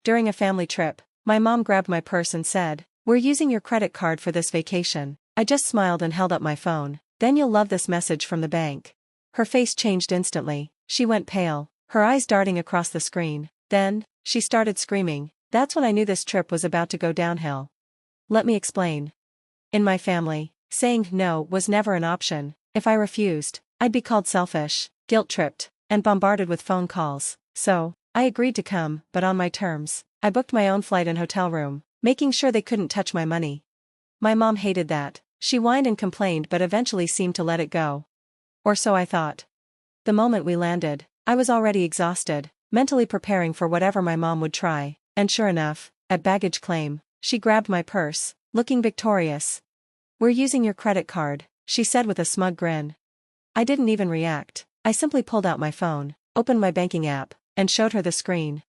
During a family trip, my mom grabbed my purse and said, "We're using your credit card for this vacation." I just smiled and held up my phone. "Then you'll love this message from the bank." Her face changed instantly. She went pale, her eyes darting across the screen. Then, she started screaming. That's when I knew this trip was about to go downhill. Let me explain. In my family, saying no was never an option. If I refused, I'd be called selfish, guilt-tripped, and bombarded with phone calls. So, I agreed to come, but on my terms. I booked my own flight and hotel room, making sure they couldn't touch my money. My mom hated that. She whined and complained but eventually seemed to let it go. Or so I thought. The moment we landed, I was already exhausted, mentally preparing for whatever my mom would try, and sure enough, at baggage claim, she grabbed my purse, looking victorious. "We're using your credit card," she said with a smug grin. I didn't even react. I simply pulled out my phone, opened my banking app, and showed her the screen.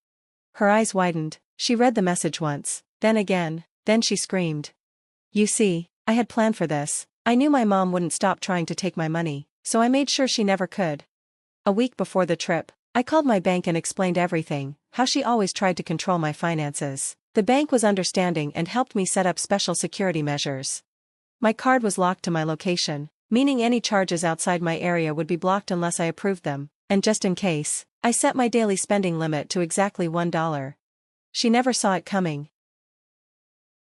Her eyes widened. She read the message once, then again, then she screamed. You see, I had planned for this. I knew my mom wouldn't stop trying to take my money, so I made sure she never could. A week before the trip, I called my bank and explained everything, how she always tried to control my finances. The bank was understanding and helped me set up special security measures. My card was locked to my location, meaning any charges outside my area would be blocked unless I approved them, and just in case, I set my daily spending limit to exactly $1. She never saw it coming.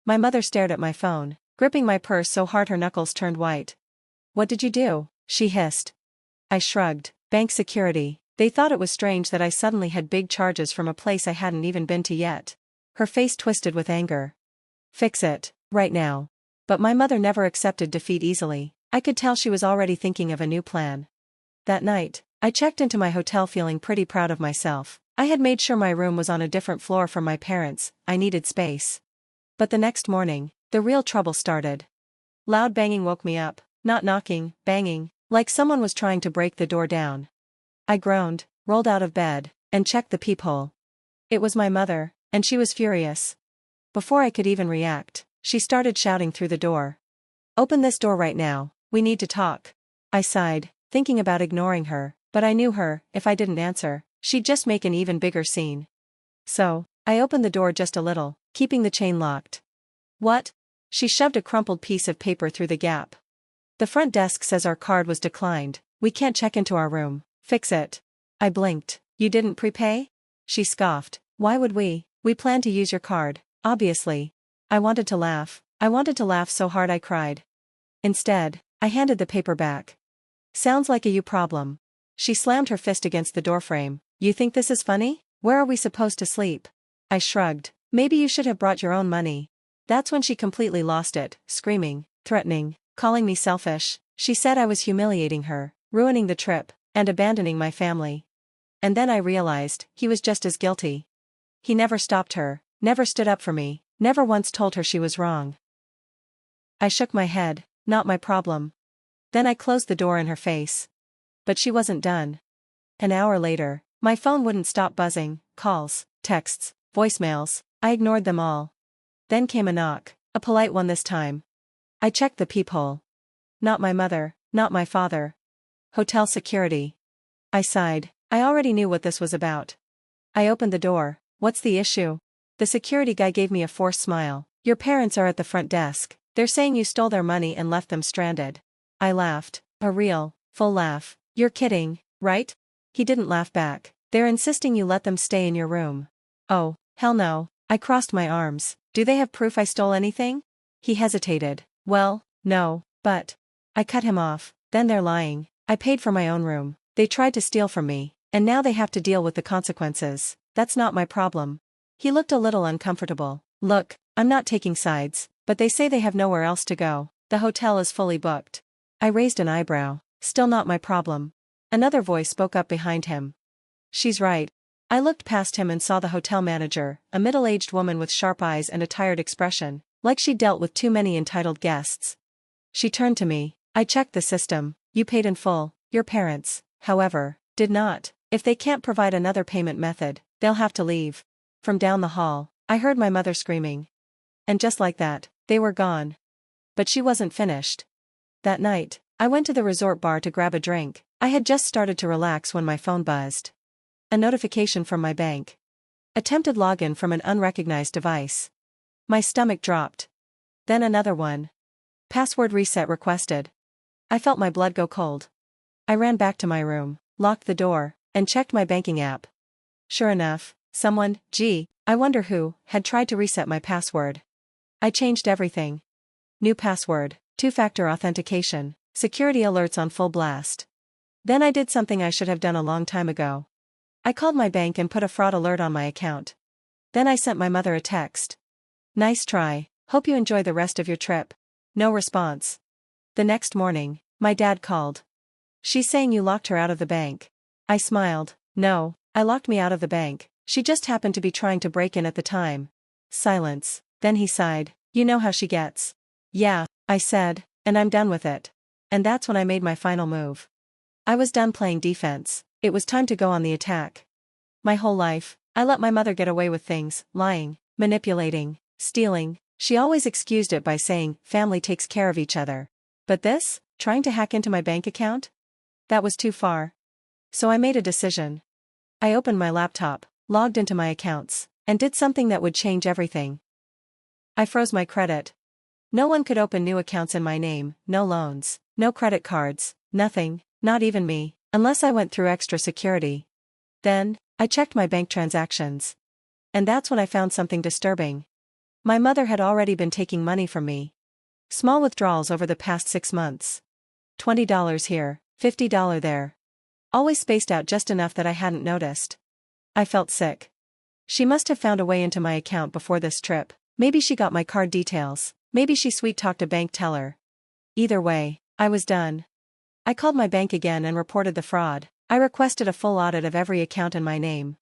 My mother stared at my phone, gripping my purse so hard her knuckles turned white. "What did you do?" she hissed. I shrugged. Bank security. They thought it was strange that I suddenly had big charges from a place I hadn't even been to yet. Her face twisted with anger. "Fix it, right now." But my mother never accepted defeat easily. I could tell she was already thinking of a new plan. That night, I checked into my hotel feeling pretty proud of myself. I had made sure my room was on a different floor from my parents'. I needed space. But the next morning, the real trouble started. Loud banging woke me up, not knocking, banging, like someone was trying to break the door down. I groaned, rolled out of bed, and checked the peephole. It was my mother, and she was furious. Before I could even react, she started shouting through the door. "Open this door right now, we need to talk." I sighed, thinking about ignoring her, but I knew her, if I didn't answer, she'd just make an even bigger scene. So, I opened the door just a little, keeping the chain locked. "What?" She shoved a crumpled piece of paper through the gap. "The front desk says our card was declined. We can't check into our room. Fix it." I blinked. "You didn't prepay?" She scoffed. "Why would we? We planned to use your card, obviously." I wanted to laugh. I wanted to laugh so hard I cried. Instead, I handed the paper back. "Sounds like a you problem." She slammed her fist against the doorframe. "You think this is funny? Where are we supposed to sleep?" I shrugged. "Maybe you should have brought your own money." That's when she completely lost it, screaming, threatening, calling me selfish. She said I was humiliating her, ruining the trip, and abandoning my family. And then I realized, he was just as guilty. He never stopped her, never stood up for me, never once told her she was wrong. I shook my head. Not my problem. Then I closed the door in her face. But she wasn't done. An hour later, my phone wouldn't stop buzzing, calls, texts, voicemails. I ignored them all. Then came a knock, a polite one this time. I checked the peephole. Not my mother, not my father. Hotel security. I sighed. I already knew what this was about. I opened the door. "What's the issue?" The security guy gave me a forced smile. "Your parents are at the front desk. They're saying you stole their money and left them stranded." I laughed. A real, full laugh. "You're kidding, right?" He didn't laugh back. "They're insisting you let them stay in your room." "Oh, hell no." I crossed my arms. "Do they have proof I stole anything?" He hesitated. "Well, no, but..." I cut him off. "Then they're lying. I paid for my own room. They tried to steal from me, and now they have to deal with the consequences. That's not my problem." He looked a little uncomfortable. "Look, I'm not taking sides, but they say they have nowhere else to go. The hotel is fully booked." I raised an eyebrow. "Still not my problem." Another voice spoke up behind him. "She's right." I looked past him and saw the hotel manager, a middle-aged woman with sharp eyes and a tired expression, like she'd dealt with too many entitled guests. She turned to me. "I checked the system. You paid in full. Your parents, however, did not. If they can't provide another payment method, they'll have to leave." From down the hall, I heard my mother screaming. And just like that, they were gone. But she wasn't finished. That night, I went to the resort bar to grab a drink. I had just started to relax when my phone buzzed. A notification from my bank. Attempted login from an unrecognized device. My stomach dropped. Then another one. Password reset requested. I felt my blood go cold. I ran back to my room, locked the door, and checked my banking app. Sure enough, someone, I wonder who, had tried to reset my password. I changed everything. New password, two-factor authentication, security alerts on full blast. Then I did something I should have done a long time ago. I called my bank and put a fraud alert on my account. Then I sent my mother a text. Nice try, hope you enjoy the rest of your trip. No response. The next morning, my dad called. She's saying you locked her out of the bank. I smiled. No, I locked me out of the bank, she just happened to be trying to break in at the time. Silence. Then he sighed. You know how she gets. Yeah, I said, and I'm done with it. And that's when I made my final move. I was done playing defense, it was time to go on the attack. My whole life, I let my mother get away with things, lying, manipulating, stealing. She always excused it by saying, family takes care of each other. But this, trying to hack into my bank account? That was too far. So I made a decision. I opened my laptop, logged into my accounts, and did something that would change everything. I froze my credit. No one could open new accounts in my name, no loans, no credit cards, nothing, not even me, unless I went through extra security. Then, I checked my bank transactions. And that's when I found something disturbing. My mother had already been taking money from me. Small withdrawals over the past 6 months. $20 here, $50 there. Always spaced out just enough that I hadn't noticed. I felt sick. She must have found a way into my account before this trip. Maybe she got my card details. Maybe she sweet-talked a bank teller. Either way, I was done. I called my bank again and reported the fraud. I requested a full audit of every account in my name.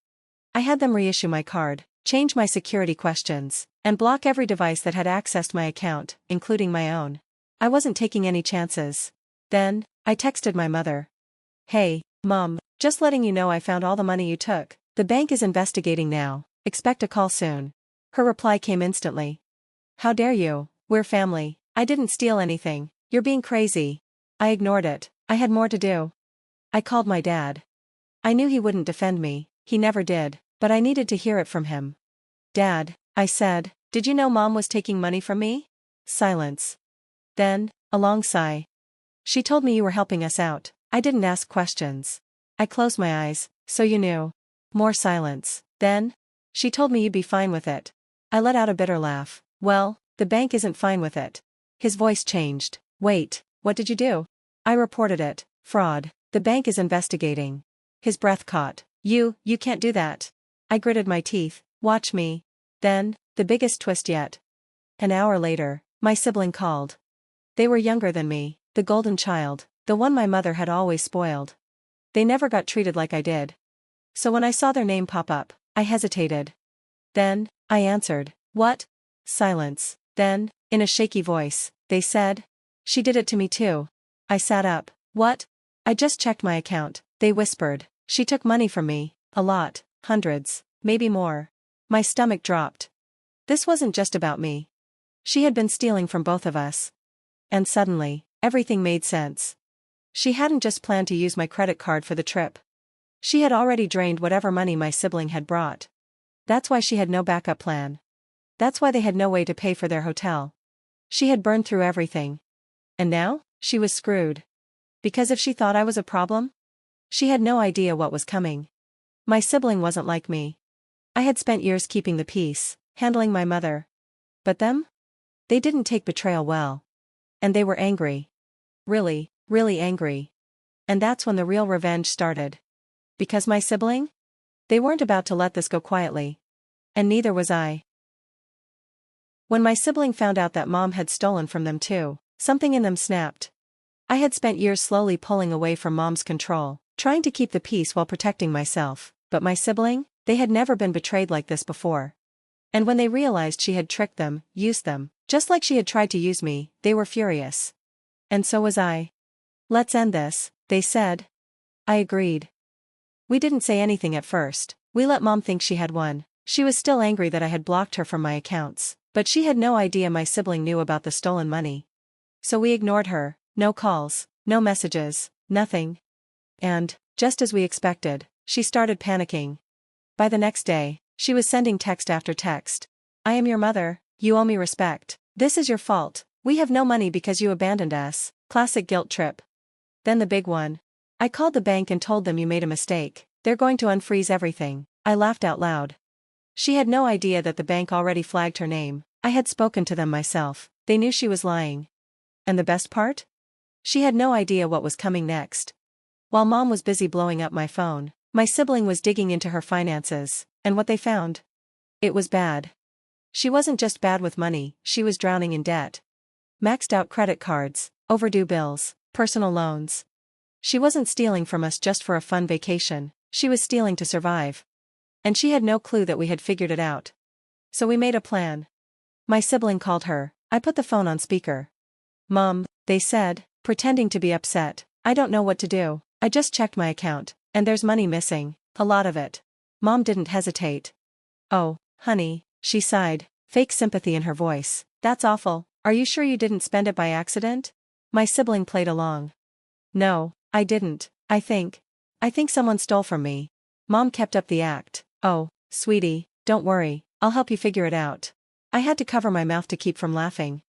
I had them reissue my card, change my security questions, and block every device that had accessed my account, including my own. I wasn't taking any chances. Then, I texted my mother. Hey, Mom, just letting you know I found all the money you took. The bank is investigating now. Expect a call soon. Her reply came instantly. How dare you? We're family. I didn't steal anything. You're being crazy. I ignored it. I had more to do. I called my dad. I knew he wouldn't defend me, he never did, but I needed to hear it from him. Dad, I said, did you know Mom was taking money from me? Silence. Then, a long sigh. She told me you were helping us out. I didn't ask questions. I closed my eyes, so you knew. More silence. Then, she told me you'd be fine with it. I let out a bitter laugh. Well, the bank isn't fine with it. His voice changed. Wait, what did you do? I reported it. Fraud. The bank is investigating. His breath caught. You can't do that. I gritted my teeth. Watch me. Then, the biggest twist yet. An hour later, my sibling called. They were younger than me, the golden child, the one my mother had always spoiled. They never got treated like I did. So when I saw their name pop up, I hesitated. Then, I answered. What? Silence. Then, in a shaky voice, they said. She did it to me too. I sat up. What? I just checked my account, they whispered. She took money from me, a lot, hundreds, maybe more. My stomach dropped. This wasn't just about me. She had been stealing from both of us. And suddenly, everything made sense. She hadn't just planned to use my credit card for the trip. She had already drained whatever money my sibling had brought. That's why she had no backup plan. That's why they had no way to pay for their hotel. She had burned through everything. And now, she was screwed. Because if she thought I was a problem? She had no idea what was coming. My sibling wasn't like me. I had spent years keeping the peace, handling my mother. But them? They didn't take betrayal well. And they were angry. Really, really angry. And that's when the real revenge started. Because my sibling? They weren't about to let this go quietly. And neither was I. When my sibling found out that Mom had stolen from them too, something in them snapped. I had spent years slowly pulling away from Mom's control, trying to keep the peace while protecting myself, but my sibling, they had never been betrayed like this before. And when they realized she had tricked them, used them, just like she had tried to use me, they were furious. And so was I. Let's end this, they said. I agreed. We didn't say anything at first. We let Mom think she had won. She was still angry that I had blocked her from my accounts, but she had no idea my sibling knew about the stolen money. So we ignored her, no calls, no messages, nothing. And, just as we expected, she started panicking. By the next day, She was sending text after text. I am your mother, you owe me respect. This is your fault. We have no money because you abandoned us. Classic guilt trip. Then the big one. I called the bank and told them you made a mistake. They're going to unfreeze everything. I laughed out loud. She had no idea that the bank already flagged her name. I had spoken to them myself. They knew she was lying. And the best part? She had no idea what was coming next. While Mom was busy blowing up my phone, my sibling was digging into her finances, and what they found? It was bad. She wasn't just bad with money, she was drowning in debt. Maxed out credit cards, overdue bills, personal loans. She wasn't stealing from us just for a fun vacation, she was stealing to survive. And she had no clue that we had figured it out. So we made a plan. My sibling called her. I put the phone on speaker. Mom, they said, pretending to be upset, I don't know what to do. I just checked my account, and there's money missing, a lot of it. Mom didn't hesitate. Oh, honey, she sighed, fake sympathy in her voice. That's awful. Are you sure you didn't spend it by accident? My sibling played along. No, I didn't. I think someone stole from me. Mom kept up the act. Oh, sweetie, don't worry, I'll help you figure it out. I had to cover my mouth to keep from laughing.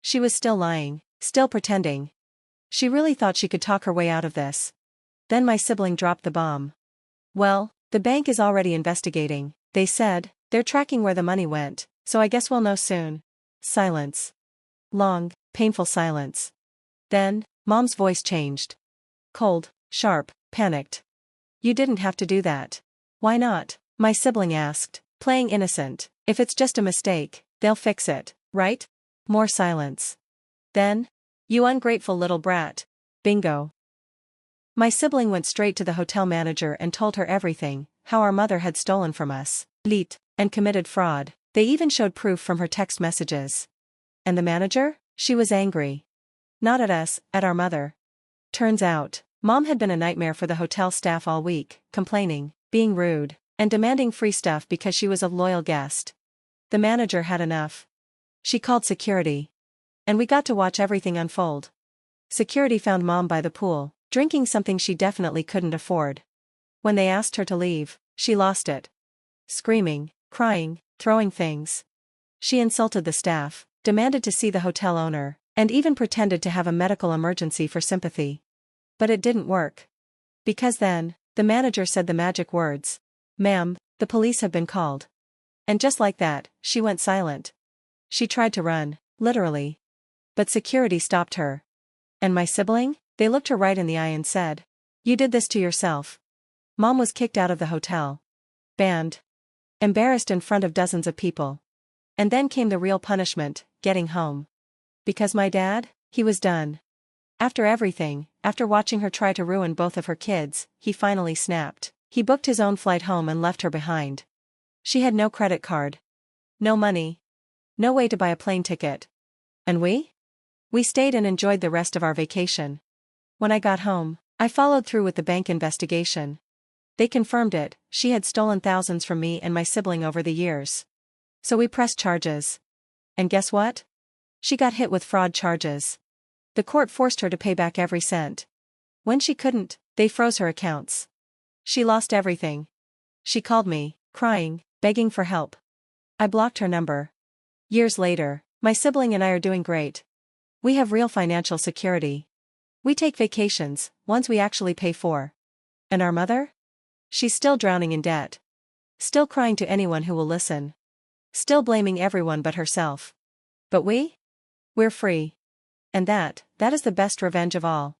She was still lying, still pretending. She really thought she could talk her way out of this. Then my sibling dropped the bomb. Well, the bank is already investigating, they said, they're tracking where the money went, so I guess we'll know soon. Silence. Long, painful silence. Then, Mom's voice changed. Cold, sharp, panicked. You didn't have to do that. Why not? My sibling asked, playing innocent. If it's just a mistake, they'll fix it, right? More silence. Then, you ungrateful little brat. Bingo. My sibling went straight to the hotel manager and told her everything, how our mother had stolen from us, and committed fraud. They even showed proof from her text messages. And the manager? She was angry. Not at us, at our mother. Turns out, Mom had been a nightmare for the hotel staff all week, complaining, being rude, and demanding free stuff because she was a loyal guest. The manager had enough. She called security. And we got to watch everything unfold. Security found Mom by the pool, drinking something she definitely couldn't afford. When they asked her to leave, she lost it. Screaming, crying, throwing things. She insulted the staff, demanded to see the hotel owner, and even pretended to have a medical emergency for sympathy. But it didn't work. Because then, the manager said the magic words. Ma'am, the police have been called. And just like that, she went silent. She tried to run, literally. But security stopped her. And my sibling? They looked her right in the eye and said, you did this to yourself. Mom was kicked out of the hotel. Banned. Embarrassed in front of dozens of people. And then came the real punishment, getting home. Because my dad, he was done. After everything, after watching her try to ruin both of her kids, he finally snapped. He booked his own flight home and left her behind. She had no credit card. No money. No way to buy a plane ticket. And we? We stayed and enjoyed the rest of our vacation. When I got home, I followed through with the bank investigation. They confirmed it, she had stolen thousands from me and my sibling over the years. So we pressed charges. And guess what? She got hit with fraud charges. The court forced her to pay back every cent. When she couldn't, they froze her accounts. She lost everything. She called me, crying, begging for help. I blocked her number. Years later, my sibling and I are doing great. We have real financial security. We take vacations, ones we actually pay for. And our mother? She's still drowning in debt. Still crying to anyone who will listen. Still blaming everyone but herself. But we're free. And that is the best revenge of all.